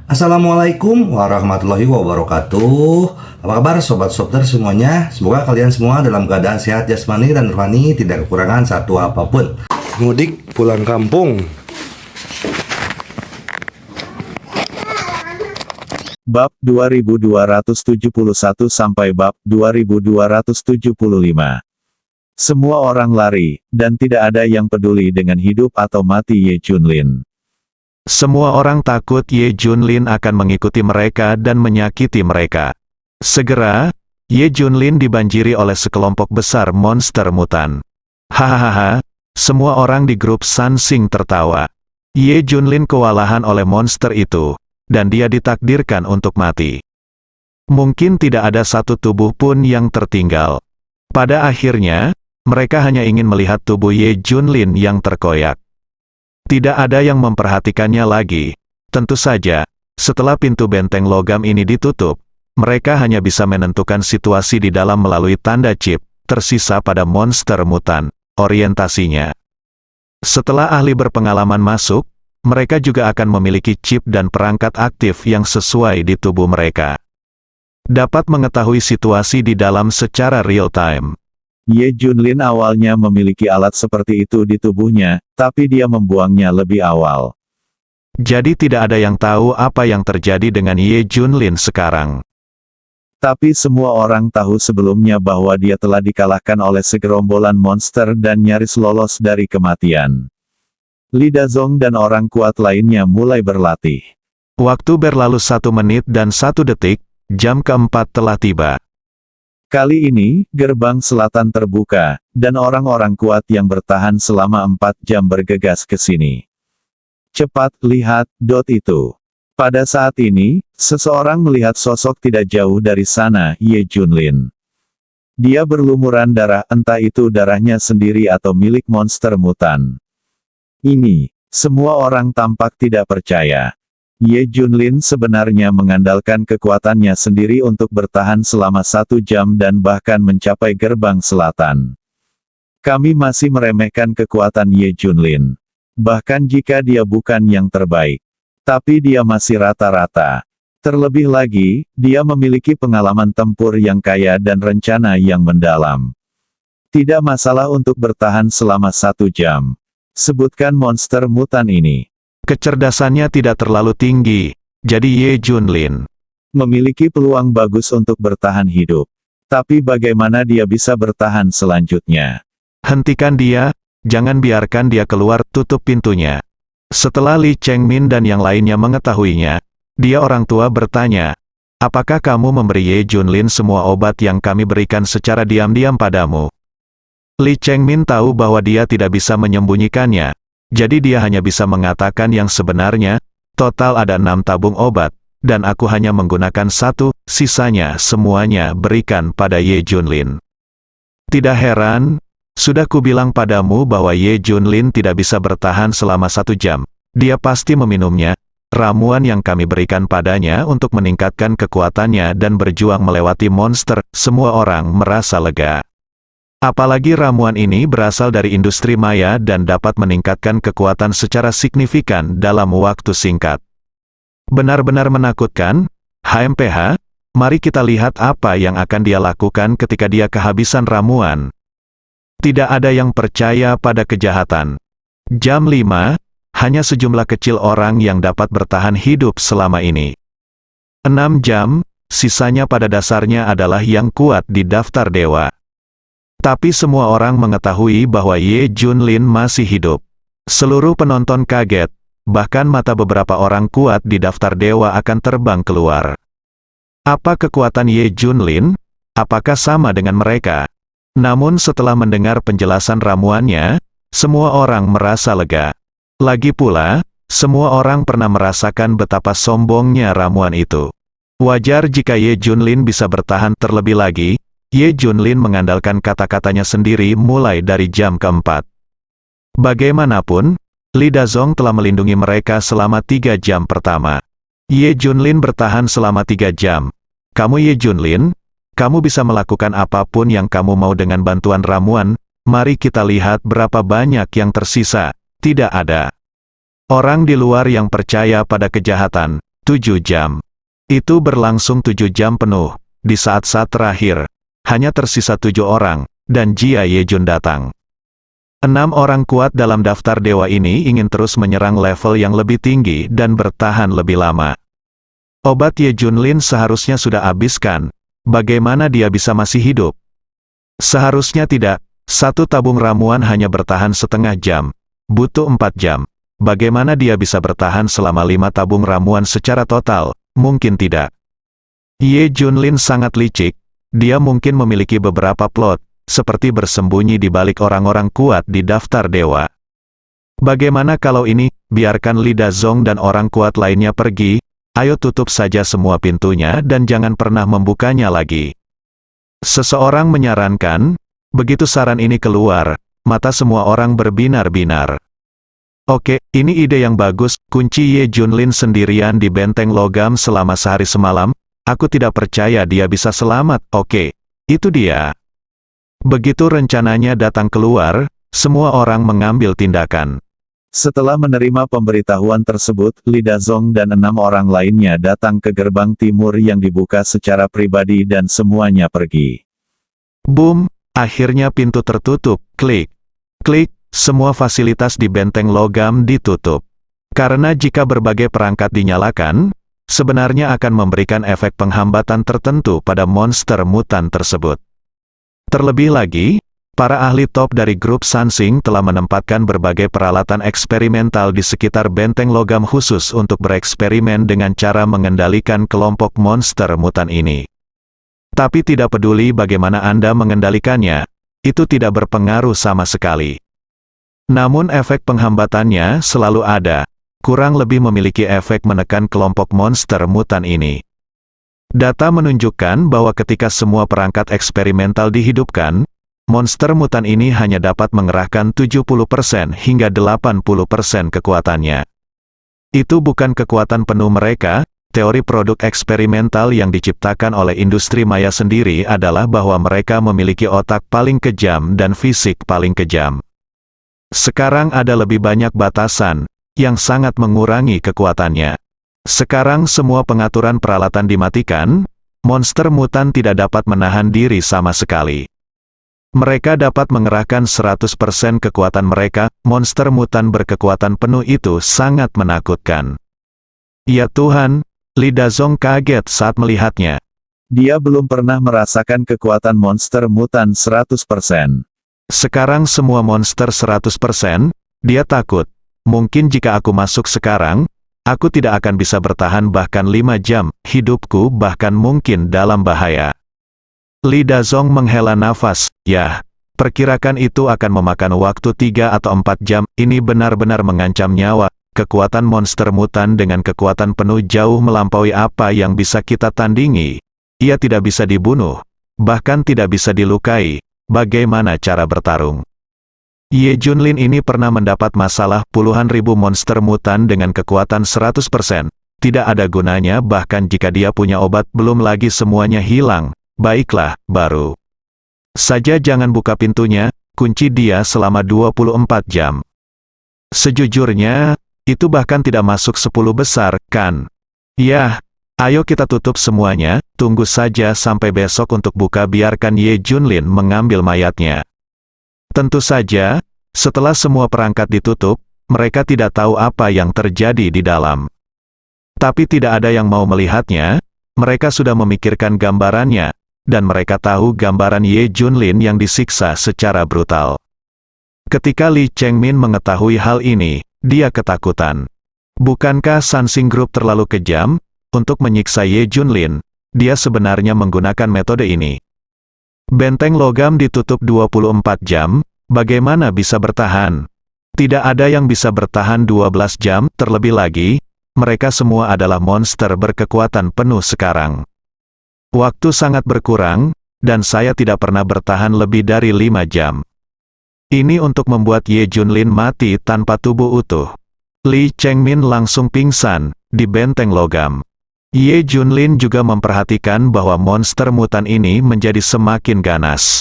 Assalamualaikum warahmatullahi wabarakatuh. Apa kabar sobat Softer semuanya? Semoga kalian semua dalam keadaan sehat jasmani dan rohani, tidak kekurangan satu apapun. Mudik pulang kampung. Bab 2271 sampai bab 2275. Semua orang lari, dan tidak ada yang peduli dengan hidup atau mati Ye Junlin. Semua orang takut Ye Junlin akan mengikuti mereka dan menyakiti mereka. Segera, Ye Junlin dibanjiri oleh sekelompok besar monster mutan. Hahaha, semua orang di grup Sansing tertawa. Ye Junlin kewalahan oleh monster itu, dan dia ditakdirkan untuk mati. Mungkin tidak ada satu tubuh pun yang tertinggal. Pada akhirnya, mereka hanya ingin melihat tubuh Ye Junlin yang terkoyak. Tidak ada yang memperhatikannya lagi. Tentu saja, setelah pintu benteng logam ini ditutup, mereka hanya bisa menentukan situasi di dalam melalui tanda chip, tersisa pada monster mutan, orientasinya. Setelah ahli berpengalaman masuk, mereka juga akan memiliki chip dan perangkat aktif yang sesuai di tubuh mereka. Dapat mengetahui situasi di dalam secara real-time. Ye Junlin awalnya memiliki alat seperti itu di tubuhnya, tapi dia membuangnya lebih awal. Jadi tidak ada yang tahu apa yang terjadi dengan Ye Junlin sekarang. Tapi semua orang tahu sebelumnya bahwa dia telah dikalahkan oleh segerombolan monster dan nyaris lolos dari kematian. Li Dazong dan orang kuat lainnya mulai berlatih. Waktu berlalu 1 menit dan 1 detik, jam keempat telah tiba. Kali ini, gerbang selatan terbuka, dan orang-orang kuat yang bertahan selama 4 jam bergegas ke sini. Cepat, lihat, itu. Pada saat ini, seseorang melihat sosok tidak jauh dari sana, Ye Junlin. Dia berlumuran darah, entah itu darahnya sendiri atau milik monster mutan. Ini, semua orang tampak tidak percaya. Ye Junlin sebenarnya mengandalkan kekuatannya sendiri untuk bertahan selama 1 jam dan bahkan mencapai gerbang selatan. Kami masih meremehkan kekuatan Ye Junlin. Bahkan jika dia bukan yang terbaik. Tapi dia masih rata-rata. Terlebih lagi, dia memiliki pengalaman tempur yang kaya dan rencana yang mendalam. Tidak masalah untuk bertahan selama 1 jam. Sebutkan monster mutan ini. Kecerdasannya tidak terlalu tinggi, jadi Ye Junlin memiliki peluang bagus untuk bertahan hidup. Tapi bagaimana dia bisa bertahan selanjutnya? Hentikan dia, jangan biarkan dia keluar, tutup pintunya. Setelah Li Chengmin dan yang lainnya mengetahuinya, dia orang tua bertanya, apakah kamu memberi Ye Junlin semua obat yang kami berikan secara diam-diam padamu? Li Chengmin tahu bahwa dia tidak bisa menyembunyikannya. Jadi dia hanya bisa mengatakan yang sebenarnya, total ada 6 tabung obat, dan aku hanya menggunakan 1, sisanya semuanya berikan pada Ye Junlin. Tidak heran, sudah kubilang padamu bahwa Ye Junlin tidak bisa bertahan selama 1 jam. Dia pasti meminumnya, ramuan yang kami berikan padanya untuk meningkatkan kekuatannya dan berjuang melewati monster, semua orang merasa lega. Apalagi ramuan ini berasal dari industri maya dan dapat meningkatkan kekuatan secara signifikan dalam waktu singkat. Benar-benar menakutkan, HMPH, mari kita lihat apa yang akan dia lakukan ketika dia kehabisan ramuan. Tidak ada yang percaya pada kejahatan. Jam 5, hanya sejumlah kecil orang yang dapat bertahan hidup selama ini. 6 jam, sisanya pada dasarnya adalah yang kuat di daftar dewa. Tapi semua orang mengetahui bahwa Ye Junlin masih hidup. Seluruh penonton kaget, bahkan mata beberapa orang kuat di daftar dewa akan terbang keluar. Apa kekuatan Ye Junlin? Apakah sama dengan mereka? Namun setelah mendengar penjelasan ramuannya, semua orang merasa lega. Lagi pula, semua orang pernah merasakan betapa sombongnya ramuan itu. Wajar jika Ye Junlin bisa bertahan terlebih lagi. Ye Junlin mengandalkan kata-katanya sendiri mulai dari jam keempat. Bagaimanapun, Li Dazong telah melindungi mereka selama 3 jam pertama. Ye Junlin bertahan selama 3 jam. Kamu Ye Junlin, kamu bisa melakukan apapun yang kamu mau dengan bantuan ramuan, mari kita lihat berapa banyak yang tersisa. Tidak ada orang di luar yang percaya pada kejahatan, 7 jam. Itu berlangsung 7 jam penuh. Di saat-saat terakhir, hanya tersisa 7 orang, dan Jia Yejun datang. 6 orang kuat dalam daftar dewa ini ingin terus menyerang level yang lebih tinggi dan bertahan lebih lama. Obat Ye Junlin seharusnya sudah habiskan. Bagaimana dia bisa masih hidup? Seharusnya tidak. Satu tabung ramuan hanya bertahan setengah jam. Butuh 4 jam. Bagaimana dia bisa bertahan selama 5 tabung ramuan secara total? Mungkin tidak. Ye Junlin sangat licik. Dia mungkin memiliki beberapa plot, seperti bersembunyi di balik orang-orang kuat di daftar dewa. Bagaimana kalau ini, biarkan Li Dazong dan orang kuat lainnya pergi? Ayo tutup saja semua pintunya dan jangan pernah membukanya lagi. Seseorang menyarankan, begitu saran ini keluar, mata semua orang berbinar-binar. Oke, ini ide yang bagus, kunci Ye Junlin sendirian di benteng logam selama sehari semalam, aku tidak percaya dia bisa selamat, oke, itu dia. Begitu rencananya datang keluar, semua orang mengambil tindakan. Setelah menerima pemberitahuan tersebut, Li Dazong dan 6 orang lainnya datang ke gerbang timur yang dibuka secara pribadi dan semuanya pergi. Boom, akhirnya pintu tertutup, klik. Klik, semua fasilitas di benteng logam ditutup. Karena jika berbagai perangkat dinyalakan, sebenarnya akan memberikan efek penghambatan tertentu pada monster mutan tersebut. Terlebih lagi, para ahli top dari grup Sansing telah menempatkan berbagai peralatan eksperimental di sekitar benteng logam khusus untuk bereksperimen dengan cara mengendalikan kelompok monster mutan ini. Tapi tidak peduli bagaimana Anda mengendalikannya, itu tidak berpengaruh sama sekali. Namun efek penghambatannya selalu ada, kurang lebih memiliki efek menekan kelompok monster mutan ini. Data menunjukkan bahwa ketika semua perangkat eksperimental dihidupkan, monster mutan ini hanya dapat mengerahkan 70% hingga 80% kekuatannya. Itu bukan kekuatan penuh mereka, teori produk eksperimental yang diciptakan oleh industri maya sendiri adalah bahwa mereka memiliki otak paling kejam dan fisik paling kejam. Sekarang ada lebih banyak batasan, yang sangat mengurangi kekuatannya. Sekarang semua pengaturan peralatan dimatikan, monster mutan tidak dapat menahan diri sama sekali. Mereka dapat mengerahkan 100% kekuatan mereka, monster mutan berkekuatan penuh itu sangat menakutkan. Ya Tuhan, Li Dazong kaget saat melihatnya. Dia belum pernah merasakan kekuatan monster mutan 100%. Sekarang semua monster 100%, dia takut. Mungkin jika aku masuk sekarang, aku tidak akan bisa bertahan bahkan 5 jam, hidupku bahkan mungkin dalam bahaya. Li Dazong menghela nafas, ya, perkirakan itu akan memakan waktu 3 atau 4 jam, ini benar-benar mengancam nyawa, kekuatan monster mutan dengan kekuatan penuh jauh melampaui apa yang bisa kita tandingi. Ia tidak bisa dibunuh, bahkan tidak bisa dilukai, bagaimana cara bertarung? Ye Junlin ini pernah mendapat masalah puluhan ribu monster mutan dengan kekuatan 100%, tidak ada gunanya bahkan jika dia punya obat belum lagi semuanya hilang. Baiklah, baru saja jangan buka pintunya, kunci dia selama 24 jam. Sejujurnya, itu bahkan tidak masuk 10 besar, kan? Yah, ayo kita tutup semuanya, tunggu saja sampai besok untuk buka biarkan Ye Junlin mengambil mayatnya. Tentu saja, setelah semua perangkat ditutup, mereka tidak tahu apa yang terjadi di dalam. Tapi tidak ada yang mau melihatnya, mereka sudah memikirkan gambarannya, dan mereka tahu gambaran Ye Junlin yang disiksa secara brutal. Ketika Li Chengmin mengetahui hal ini, dia ketakutan. Bukankah Sansing Group terlalu kejam untuk menyiksa Ye Junlin? Dia sebenarnya menggunakan metode ini. Benteng logam ditutup 24 jam, bagaimana bisa bertahan? Tidak ada yang bisa bertahan 12 jam, terlebih lagi, mereka semua adalah monster berkekuatan penuh sekarang. Waktu sangat berkurang, dan saya tidak pernah bertahan lebih dari 5 jam. Ini untuk membuat Ye Junlin mati tanpa tubuh utuh. Li Chengmin langsung pingsan, di benteng logam. Ye Junlin juga memperhatikan bahwa monster mutan ini menjadi semakin ganas.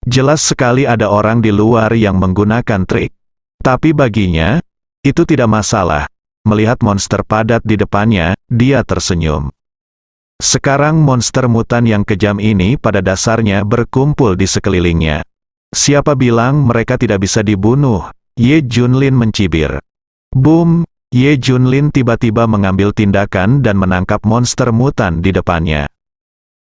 Jelas sekali ada orang di luar yang menggunakan trik. Tapi baginya, itu tidak masalah. melihat monster padat di depannya, dia tersenyum. Sekarang monster mutan yang kejam ini pada dasarnya berkumpul di sekelilingnya. Siapa bilang mereka tidak bisa dibunuh? Ye Junlin mencibir. Boom! Ye Junlin tiba-tiba mengambil tindakan dan menangkap monster mutan di depannya.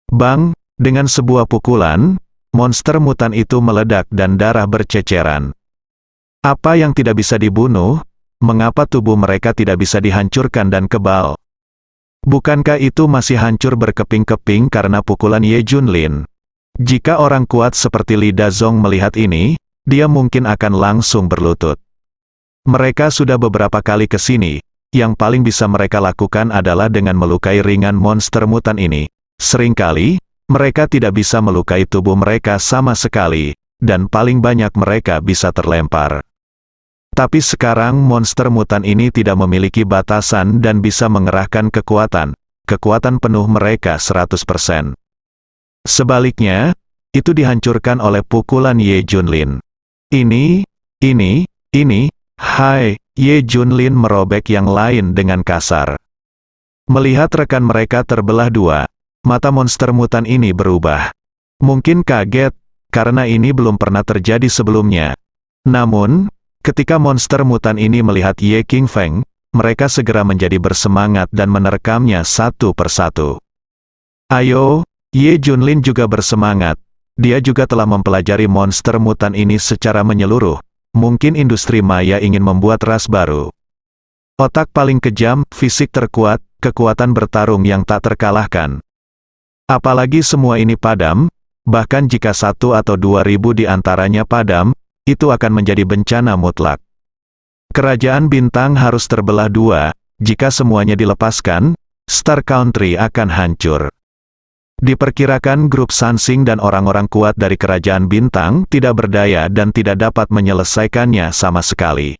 Bang! Dengan sebuah pukulan, monster mutan itu meledak dan darah berceceran. Apa yang tidak bisa dibunuh? Mengapa tubuh mereka tidak bisa dihancurkan dan kebal? Bukankah itu masih hancur berkeping-keping karena pukulan Ye Junlin? Jika orang kuat seperti Li Dazong melihat ini, dia mungkin akan langsung berlutut. Mereka sudah beberapa kali ke sini, yang paling bisa mereka lakukan adalah dengan melukai ringan monster mutan ini. Seringkali, mereka tidak bisa melukai tubuh mereka sama sekali, dan paling banyak mereka bisa terlempar. Tapi sekarang monster mutan ini tidak memiliki batasan dan bisa mengerahkan kekuatan penuh mereka 100%. Sebaliknya, itu dihancurkan oleh pukulan Ye Junlin. Ini, hai, Ye Junlin merobek yang lain dengan kasar. Melihat rekan mereka terbelah dua, mata monster mutan ini berubah. Mungkin kaget, karena ini belum pernah terjadi sebelumnya. Namun, ketika monster mutan ini melihat Ye Qingfeng, mereka segera menjadi bersemangat dan menerkamnya satu persatu. Ayo, Ye Junlin juga bersemangat. Dia juga telah mempelajari monster mutan ini secara menyeluruh. Mungkin industri maya ingin membuat ras baru. Otak paling kejam, fisik terkuat, kekuatan bertarung yang tak terkalahkan. Apalagi semua ini padam, bahkan jika 1 atau 2.000 di antaranya padam, itu akan menjadi bencana mutlak. Kerajaan bintang harus terbelah dua, jika semuanya dilepaskan, Star Country akan hancur. Diperkirakan grup Sansing dan orang-orang kuat dari kerajaan bintang tidak berdaya dan tidak dapat menyelesaikannya sama sekali.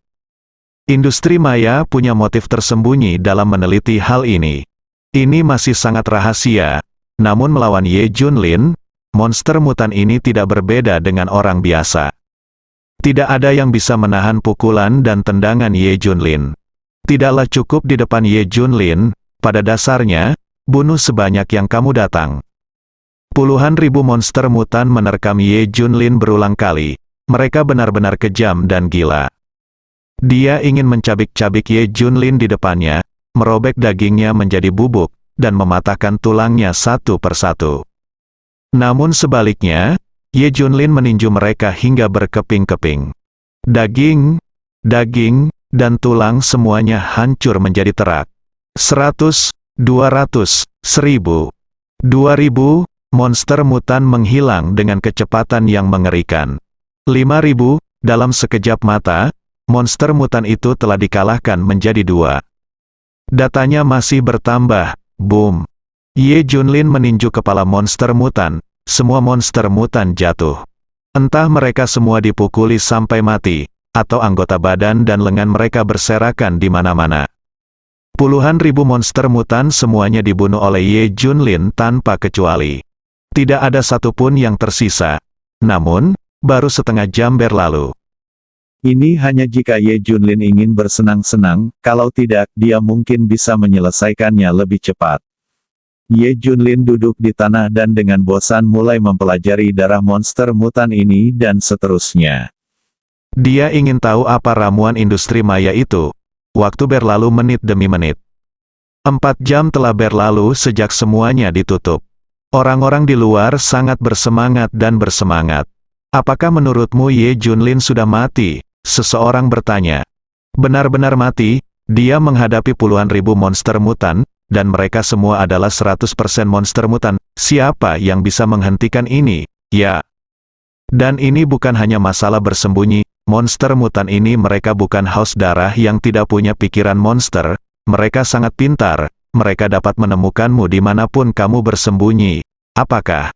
Industri maya punya motif tersembunyi dalam meneliti hal ini. Ini masih sangat rahasia, namun melawan Ye Junlin, monster mutan ini tidak berbeda dengan orang biasa. Tidak ada yang bisa menahan pukulan dan tendangan Ye Junlin. Tidaklah cukup di depan Ye Junlin, pada dasarnya, bunuh sebanyak yang kamu datang. Puluhan ribu monster mutan menerkam Ye Junlin berulang kali. Mereka benar-benar kejam dan gila. Dia ingin mencabik-cabik Ye Junlin di depannya, merobek dagingnya menjadi bubuk, dan mematahkan tulangnya satu persatu. Namun sebaliknya, Ye Junlin meninju mereka hingga berkeping-keping. Daging, dan tulang semuanya hancur menjadi terak. 100, 200, 1000, 2000, monster mutan menghilang dengan kecepatan yang mengerikan. 5000, dalam sekejap mata, monster mutan itu telah dikalahkan menjadi 2. Datanya masih bertambah, boom. Ye Junlin meninju kepala monster mutan. Semua monster mutan jatuh. Entah mereka semua dipukuli sampai mati, atau anggota badan dan lengan mereka berserakan di mana-mana. Puluhan ribu monster mutan semuanya dibunuh oleh Ye Junlin tanpa kecuali. Tidak ada satupun yang tersisa. Namun, baru setengah jam berlalu. Ini hanya jika Ye Junlin ingin bersenang-senang, kalau tidak, dia mungkin bisa menyelesaikannya lebih cepat. Ye Junlin duduk di tanah dan dengan bosan mulai mempelajari darah monster mutan ini dan seterusnya. Dia ingin tahu apa ramuan industri maya itu. Waktu berlalu menit demi menit. 4 jam telah berlalu sejak semuanya ditutup. Orang-orang di luar sangat bersemangat dan bersemangat. Apakah menurutmu Ye Junlin sudah mati? Seseorang bertanya. Benar-benar mati, dia menghadapi puluhan ribu monster mutan, dan mereka semua adalah 100% monster mutan. Siapa yang bisa menghentikan ini? Ya. Dan ini bukan hanya masalah bersembunyi, monster mutan ini mereka bukan haus darah yang tidak punya pikiran monster, mereka sangat pintar, mereka dapat menemukanmu dimanapun kamu bersembunyi. Apakah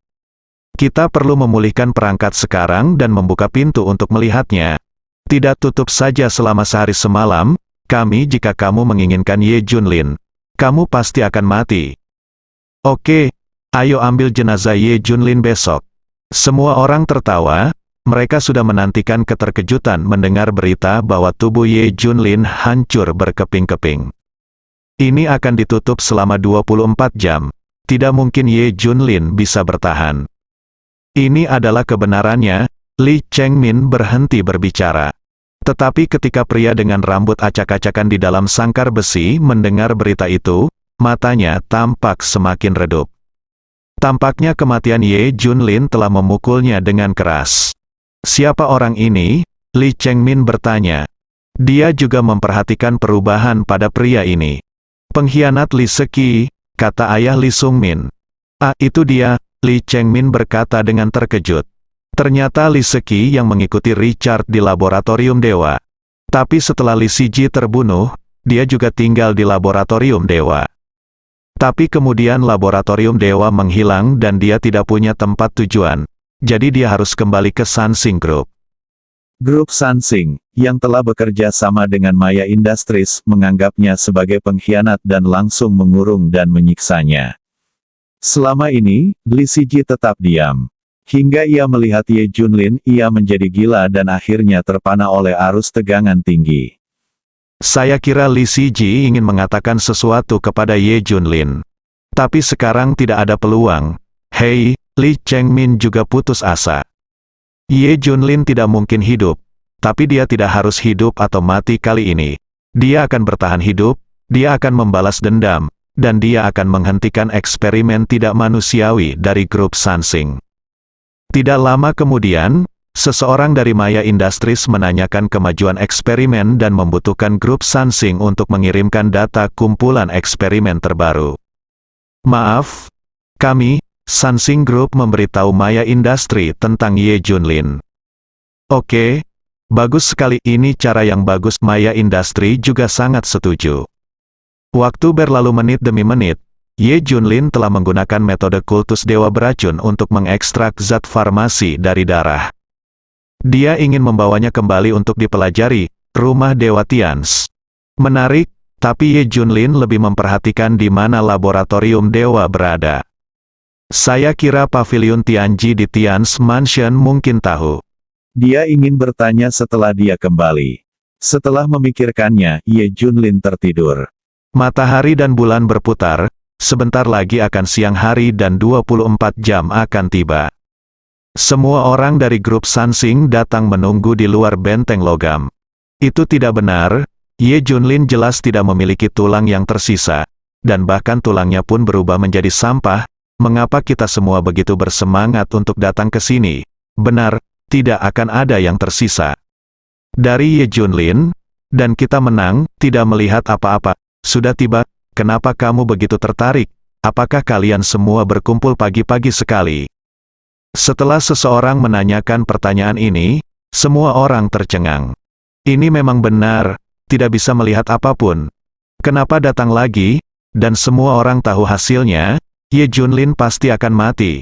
kita perlu memulihkan perangkat sekarang dan membuka pintu untuk melihatnya? Tidak tutup saja selama sehari semalam, jika kamu menginginkan Ye Junlin. Kamu pasti akan mati. Oke, ayo ambil jenazah Ye Junlin besok. Semua orang tertawa, mereka sudah menantikan keterkejutan mendengar berita bahwa tubuh Ye Junlin hancur berkeping-keping. Ini akan ditutup selama 24 jam. Tidak mungkin Ye Junlin bisa bertahan. Ini adalah kebenarannya. Li Chengmin berhenti berbicara. Tetapi ketika pria dengan rambut acak-acakan di dalam sangkar besi mendengar berita itu, matanya tampak semakin redup. Tampaknya kematian Ye Junlin telah memukulnya dengan keras. Siapa orang ini? Li Chengmin bertanya. Dia juga memperhatikan perubahan pada pria ini. Pengkhianat Li Seki, kata ayah Li Sungmin. Ah, itu dia, Li Chengmin berkata dengan terkejut. Ternyata Li Seki yang mengikuti Richard di laboratorium dewa. Tapi setelah Li Siji terbunuh, dia juga tinggal di laboratorium dewa. Tapi kemudian laboratorium dewa menghilang dan dia tidak punya tempat tujuan. Jadi dia harus kembali ke Sansing Group. Grup Sansing, yang telah bekerja sama dengan Maya Industries, menganggapnya sebagai pengkhianat dan langsung mengurung dan menyiksanya. Selama ini, Li Siji tetap diam. Hingga ia melihat Ye Junlin, ia menjadi gila dan akhirnya terpana oleh arus tegangan tinggi. Saya kira Li Siji ingin mengatakan sesuatu kepada Ye Junlin. Tapi sekarang tidak ada peluang. Hei, Li Chengmin juga putus asa. Ye Junlin tidak mungkin hidup. Tapi dia tidak harus hidup atau mati kali ini. Dia akan bertahan hidup, dia akan membalas dendam, dan dia akan menghentikan eksperimen tidak manusiawi dari grup Sansing. Tidak lama kemudian, seseorang dari Maya Industries menanyakan kemajuan eksperimen dan membutuhkan grup Sansing untuk mengirimkan data kumpulan eksperimen terbaru. Maaf, kami, Sansing Group memberitahu Maya Industry tentang Ye Junlin. Oke, bagus sekali, ini cara yang bagus. Maya Industry juga sangat setuju. Waktu berlalu menit demi menit. Ye Junlin telah menggunakan metode kultus dewa beracun untuk mengekstrak zat farmasi dari darah. Dia ingin membawanya kembali untuk dipelajari, rumah Dewa Tians. Menarik, tapi Ye Junlin lebih memperhatikan di mana laboratorium dewa berada. Saya kira pavilion Tianji di Tians Mansion mungkin tahu. Dia ingin bertanya setelah dia kembali. Setelah memikirkannya, Ye Junlin tertidur. Matahari dan bulan berputar, sebentar lagi akan siang hari dan 24 jam akan tiba. Semua orang dari grup Sansing datang menunggu di luar benteng logam. Itu tidak benar, Ye Junlin jelas tidak memiliki tulang yang tersisa, dan bahkan tulangnya pun berubah menjadi sampah. Mengapa kita semua begitu bersemangat untuk datang ke sini? Benar, tidak akan ada yang tersisa. Dari Ye Junlin, dan kita menang, tidak melihat apa-apa. Sudah tiba, kenapa kamu begitu tertarik? Apakah kalian semua berkumpul pagi-pagi sekali? Setelah seseorang menanyakan pertanyaan ini, semua orang tercengang. Ini memang benar, tidak bisa melihat apapun. Kenapa datang lagi? Dan semua orang tahu hasilnya, Ye Junlin pasti akan mati.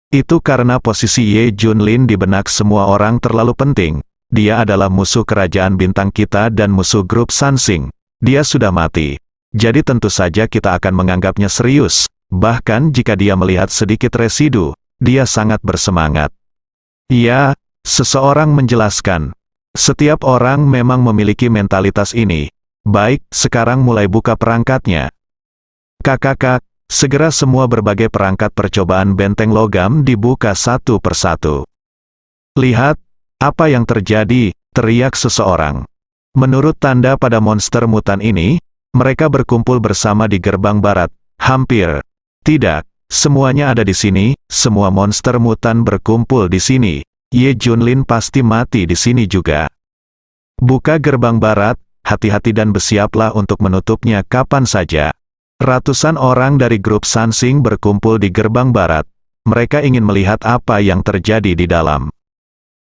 Itu karena posisi Ye Junlin di benak semua orang terlalu penting. Dia adalah musuh kerajaan bintang kita dan musuh grup Sansing. Dia sudah mati. Jadi tentu saja kita akan menganggapnya serius. Bahkan jika dia melihat sedikit residu, dia sangat bersemangat. Ya, seseorang menjelaskan. Setiap orang memang memiliki mentalitas ini. Baik, sekarang mulai buka perangkatnya. Kakak, segera semua berbagai perangkat percobaan benteng logam dibuka satu persatu. Lihat, apa yang terjadi, teriak seseorang. Menurut tanda pada monster mutan ini, mereka berkumpul bersama di gerbang barat. Hampir. Tidak, semuanya ada di sini, semua monster mutan berkumpul di sini. Ye Junlin pasti mati di sini juga. Buka gerbang barat, hati-hati dan bersiaplah untuk menutupnya kapan saja. Ratusan orang dari grup Sansing berkumpul di gerbang barat. Mereka ingin melihat apa yang terjadi di dalam.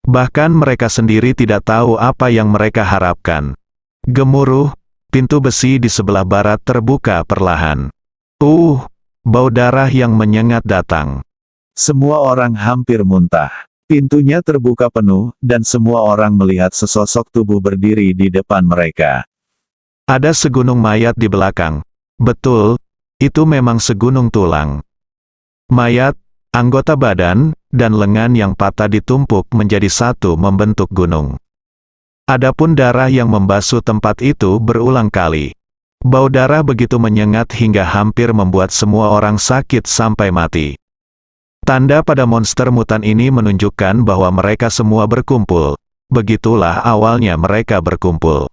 Bahkan mereka sendiri tidak tahu apa yang mereka harapkan. Gemuruh, pintu besi di sebelah barat terbuka perlahan. Bau darah yang menyengat datang. Semua orang hampir muntah. Pintunya terbuka penuh, dan semua orang melihat sesosok tubuh berdiri di depan mereka. Ada segunung mayat di belakang. Betul, itu memang segunung tulang. Mayat, anggota badan, dan lengan yang patah ditumpuk menjadi satu membentuk gunung. Adapun darah yang membasuh tempat itu berulang kali. Bau darah begitu menyengat hingga hampir membuat semua orang sakit sampai mati. Tanda pada monster mutan ini menunjukkan bahwa mereka semua berkumpul. Begitulah awalnya mereka berkumpul.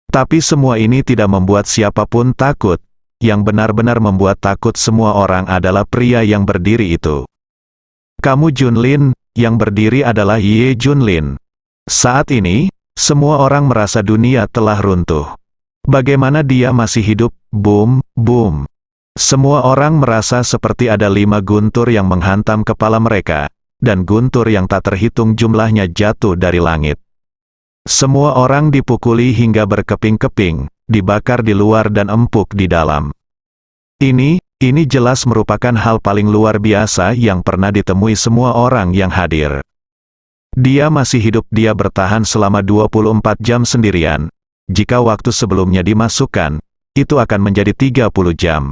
Tapi semua ini tidak membuat siapapun takut. Yang benar-benar membuat takut semua orang adalah pria yang berdiri itu. Kamu Junlin, yang berdiri adalah Ye Junlin. Saat ini, semua orang merasa dunia telah runtuh. Bagaimana dia masih hidup? Boom, boom. Semua orang merasa seperti ada 5 guntur yang menghantam kepala mereka, dan guntur yang tak terhitung jumlahnya jatuh dari langit. Semua orang dipukuli hingga berkeping-keping, dibakar di luar dan empuk di dalam. Ini jelas merupakan hal paling luar biasa yang pernah ditemui semua orang yang hadir. Dia masih hidup, dia bertahan selama 24 jam sendirian. Jika waktu sebelumnya dimasukkan, itu akan menjadi 30 jam.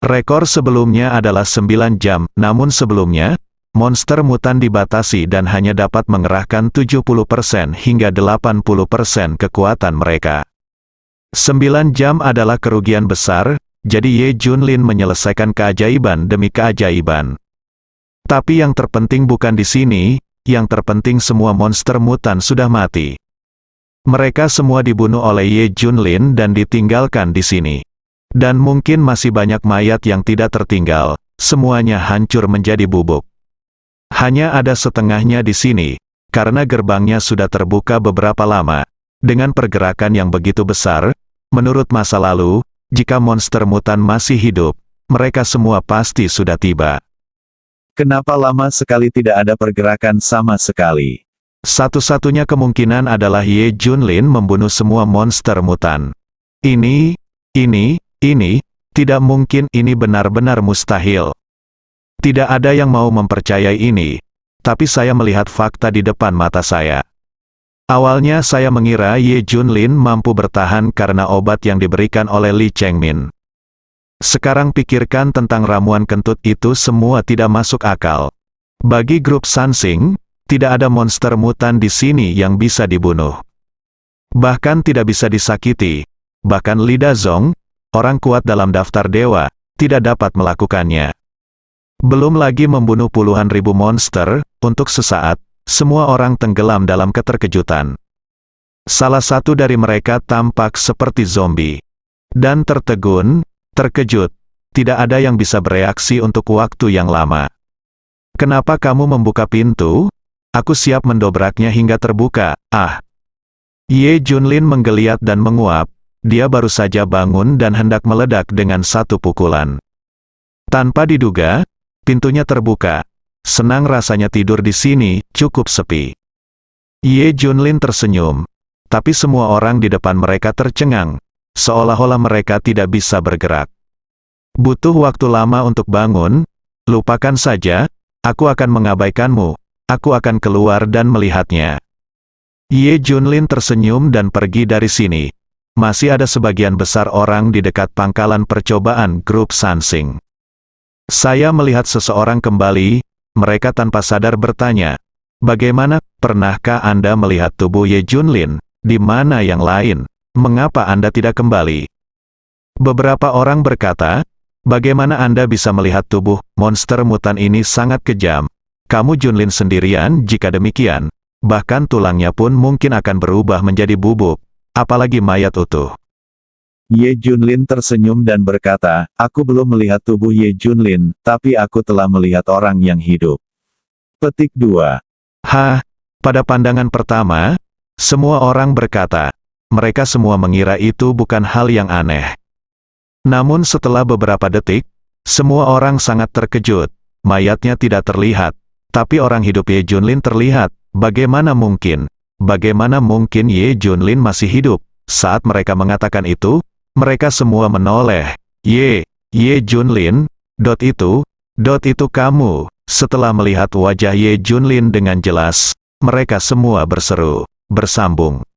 Rekor sebelumnya adalah 9 jam, namun sebelumnya, monster mutan dibatasi dan hanya dapat mengerahkan 70% hingga 80% kekuatan mereka. 9 jam adalah kerugian besar, jadi Ye Junlin menyelesaikan keajaiban demi keajaiban. Tapi yang terpenting bukan di sini, yang terpenting semua monster mutan sudah mati. Mereka semua dibunuh oleh Ye Junlin dan ditinggalkan di sini. Dan mungkin masih banyak mayat yang tidak tertinggal, semuanya hancur menjadi bubuk. Hanya ada setengahnya di sini, karena gerbangnya sudah terbuka beberapa lama. Dengan pergerakan yang begitu besar, menurut masa lalu, jika monster mutan masih hidup, mereka semua pasti sudah tiba. Kenapa lama sekali tidak ada pergerakan sama sekali? Satu-satunya kemungkinan adalah Ye Junlin membunuh semua monster mutan. Ini, tidak mungkin, ini benar-benar mustahil. Tidak ada yang mau mempercayai ini, tapi saya melihat fakta di depan mata saya. Awalnya saya mengira Ye Junlin mampu bertahan karena obat yang diberikan oleh Li Chengmin. Sekarang pikirkan tentang ramuan kentut itu, semua tidak masuk akal. Bagi grup Sansing, tidak ada monster mutan di sini yang bisa dibunuh. Bahkan tidak bisa disakiti. Bahkan Li Dazong, orang kuat dalam daftar dewa, tidak dapat melakukannya. Belum lagi membunuh puluhan ribu monster, untuk sesaat, semua orang tenggelam dalam keterkejutan. Salah satu dari mereka tampak seperti zombie. Dan tertegun, terkejut, tidak ada yang bisa bereaksi untuk waktu yang lama. Kenapa kamu membuka pintu? Aku siap mendobraknya hingga terbuka. Ah! Ye Junlin menggeliat dan menguap. Dia baru saja bangun dan hendak meledak dengan satu pukulan. Tanpa diduga, pintunya terbuka. Senang rasanya tidur di sini, cukup sepi. Ye Junlin tersenyum. Tapi semua orang di depan mereka tercengang. Seolah-olah mereka tidak bisa bergerak. Butuh waktu lama untuk bangun. Lupakan saja, aku akan mengabaikanmu. Aku akan keluar dan melihatnya. Ye Junlin tersenyum dan pergi dari sini. Masih ada sebagian besar orang di dekat pangkalan percobaan grup Sansing. Saya melihat seseorang kembali, mereka tanpa sadar bertanya, bagaimana, pernahkah Anda melihat tubuh Ye Junlin? Di mana yang lain? Mengapa Anda tidak kembali? Beberapa orang berkata, bagaimana Anda bisa melihat tubuh monster mutan ini sangat kejam? Kamu Junlin sendirian, jika demikian, bahkan tulangnya pun mungkin akan berubah menjadi bubuk. Apalagi mayat utuh. Ye Junlin tersenyum dan berkata, aku belum melihat tubuh Ye Junlin, tapi aku telah melihat orang yang hidup. Petik 2. Pada pandangan pertama, semua orang berkata, mereka semua mengira itu bukan hal yang aneh. Namun setelah beberapa detik, semua orang sangat terkejut. Mayatnya tidak terlihat, tapi orang hidup Ye Junlin terlihat. Bagaimana mungkin? Bagaimana mungkin Ye Junlin masih hidup? Saat mereka mengatakan itu, mereka semua menoleh. Ye Junlin, itu kamu. Setelah melihat wajah Ye Junlin dengan jelas, mereka semua berseru, bersambung.